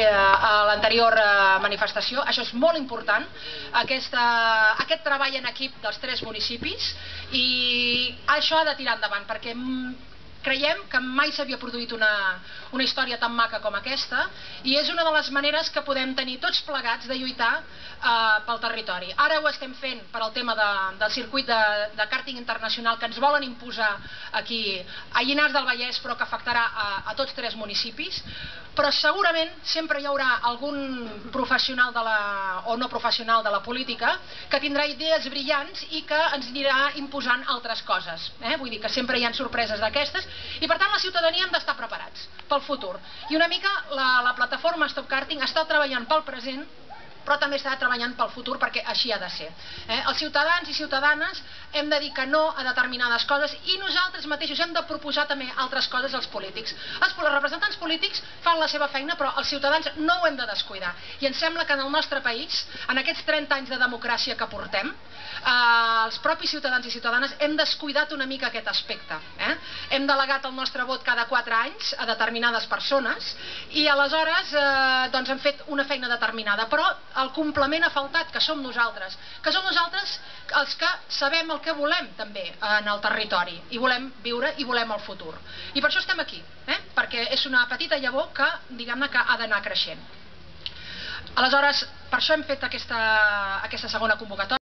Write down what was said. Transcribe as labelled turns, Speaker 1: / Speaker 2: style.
Speaker 1: a l'anterior manifestació. Això és molt important, aquest treball en equip dels 3 municipis, i això ha de tirar endavant perquè creiem que mai s'havia produït una història tan maca com aquesta, i és una de les maneres que podem tenir tots plegats de lluitar pel territori. Ara ho estem fent per al tema del circuit de càrting internacional que ens volen imposar aquí a Llinars del Vallès, però que afectarà a tots 3 municipis, però segurament sempre hi haurà algun professional o no professional de la política que tindrà idees brillants i que ens anirà imposant altres coses. Vull dir que sempre hi ha sorpreses d'aquestes, i per tant la ciutadania hem d'estar preparats pel futur. I una mica la plataforma Stop Karting està treballant pel present, però també està treballant pel futur, perquè així ha de ser. Els ciutadans i ciutadanes hem de dir que no a determinades coses, i nosaltres mateixos hem de proposar també altres coses als polítics. Els representants polítics fan la seva feina, però els ciutadans no ho hem de descuidar. I em sembla que en el nostre país, en aquests 30 anys de democràcia que portem, els propis ciutadans i ciutadanes hem descuidat una mica aquest aspecte. Hem delegat el nostre vot cada 4 anys a determinades persones, i aleshores hem fet una feina determinada, però el complement ha faltat, que som nosaltres els que sabem el que volem també en el territori, i volem viure i volem el futur. I per això estem aquí, perquè és una petita llavor que, diguem-ne, que ha d'anar creixent. Aleshores, per això hem fet aquesta segona convocatòria.